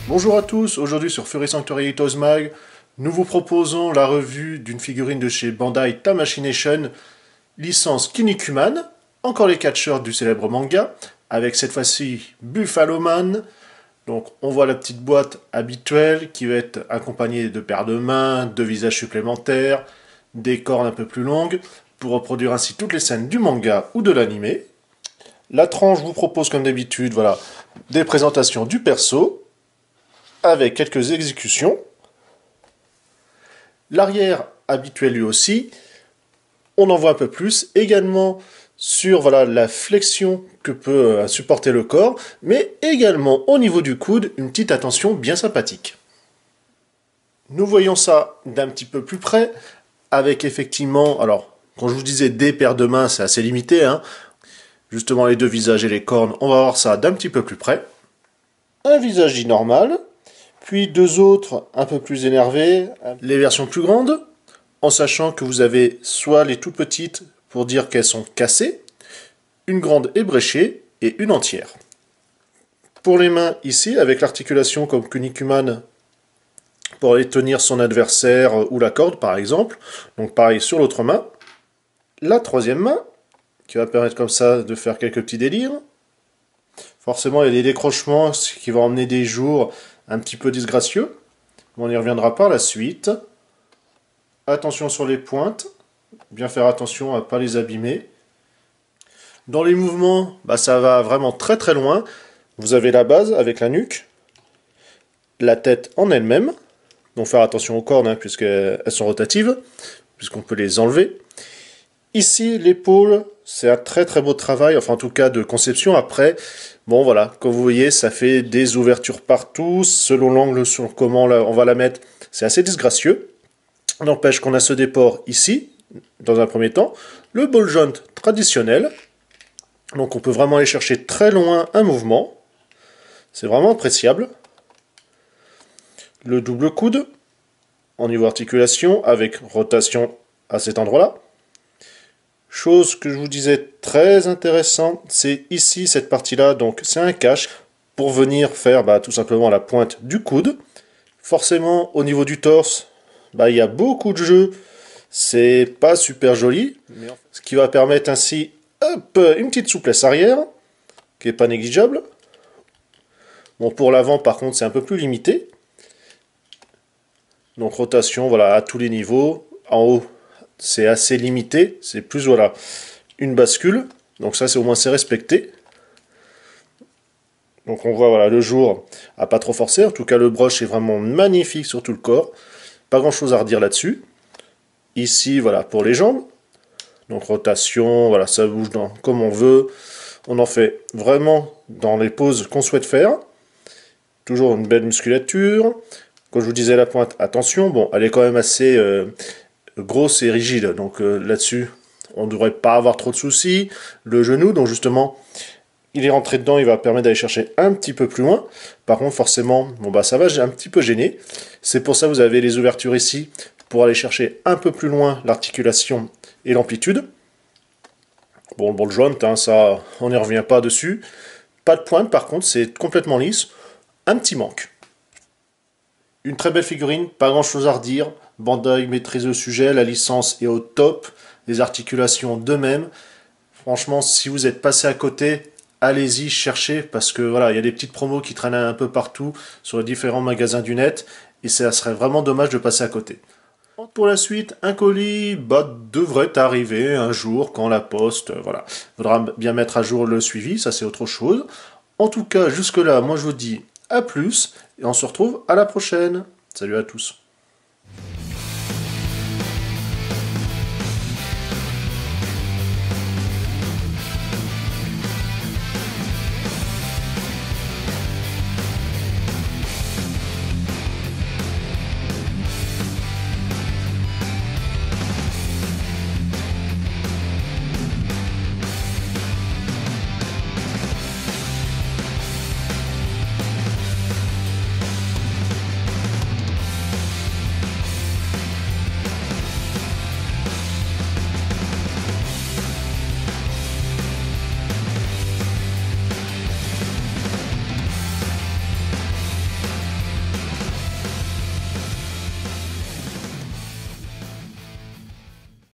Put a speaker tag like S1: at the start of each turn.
S1: Bonjour à tous, aujourd'hui sur Fury Sanctuary Toys Mag, nous vous proposons la revue d'une figurine de chez Bandai Tamashii, licence Kinnikuman, encore les catcheurs du célèbre manga, avec cette fois-ci Buffalo Man. Donc on voit la petite boîte habituelle qui va être accompagnée de paires de mains, de visages supplémentaires, des cornes un peu plus longues, pour reproduire ainsi toutes les scènes du manga ou de l'anime. La tranche vous propose comme d'habitude, voilà, des présentations du perso, avec quelques exécutions. L'arrière habituel lui aussi, on en voit un peu plus, également sur voilà, la flexion que peut supporter le corps, mais également au niveau du coude, une petite attention bien sympathique. Nous voyons ça d'un petit peu plus près, avec effectivement, alors, quand je vous disais des paires de mains, c'est assez limité, hein. Justement les deux visages et les cornes, on va voir ça d'un petit peu plus près. Un visage dit normal, puis deux autres un peu plus énervés, les versions plus grandes, en sachant que vous avez soit les toutes petites pour dire qu'elles sont cassées, une grande ébréchée et une entière. Pour les mains ici, avec l'articulation comme Kinnikuman pour aller tenir son adversaire ou la corde par exemple, donc pareil sur l'autre main. La troisième main, qui va permettre comme ça de faire quelques petits délires. Forcément il y a des décrochements, ce qui va emmener des jours un petit peu disgracieux. On y reviendra par la suite. Attention sur les pointes, bien faire attention à ne pas les abîmer. Dans les mouvements, ça va vraiment très très loin. Vous avez la base avec la nuque, la tête en elle-même, donc faire attention aux cornes puisqu'elles sont rotatives, puisqu'on peut les enlever. Ici, l'épaule, c'est un très très beau travail, enfin en tout cas de conception. Après, bon voilà, comme vous voyez, ça fait des ouvertures partout, selon l'angle sur comment on va la mettre, c'est assez disgracieux. N'empêche qu'on a ce déport ici, dans un premier temps, le ball joint traditionnel, donc on peut vraiment aller chercher très loin un mouvement, c'est vraiment appréciable. Le double coude, en niveau articulation, avec rotation à cet endroit-là. Chose que je vous disais très intéressante, c'est ici cette partie-là, donc c'est un cache pour venir faire tout simplement la pointe du coude. Forcément, au niveau du torse, il y a beaucoup de jeux, c'est pas super joli, ce qui va permettre ainsi une petite souplesse arrière, qui est pas négligeable. Bon, pour l'avant, par contre, c'est un peu plus limité. Donc rotation, voilà, à tous les niveaux. En haut, c'est assez limité, c'est plus voilà une bascule, donc ça c'est au moins c'est respecté. Donc on voit voilà le jour à pas trop forcer, en tout cas le brush est vraiment magnifique sur tout le corps, pas grand chose à redire là-dessus. Ici voilà pour les jambes, donc rotation, voilà ça bouge comme on veut, on en fait vraiment dans les poses qu'on souhaite faire. Toujours une belle musculature. Comme je vous disais la pointe, attention, bon elle est quand même assez grosse et rigide, donc là-dessus on ne devrait pas avoir trop de soucis. Le genou, donc justement il est rentré dedans, il va permettre d'aller chercher un petit peu plus loin. Par contre forcément, ça va un petit peu gêner. C'est pour ça que vous avez les ouvertures ici, pour aller chercher un peu plus loin l'articulation et l'amplitude. Bon, le ball joint, ça on n'y revient pas dessus. Pas de pointe par contre, c'est complètement lisse. Un petit manque. Une très belle figurine, pas grand chose à redire. Bandai maîtrise le sujet, la licence est au top, les articulations de même. Franchement, si vous êtes passé à côté, allez-y, cherchez, parce que voilà, il y a des petites promos qui traînent un peu partout sur les différents magasins du net, et ça serait vraiment dommage de passer à côté. Pour la suite, un colis devrait arriver un jour quand la poste, voilà. Faudra bien mettre à jour le suivi, ça c'est autre chose. En tout cas, jusque là, moi je vous dis à plus, et on se retrouve à la prochaine. Salut à tous.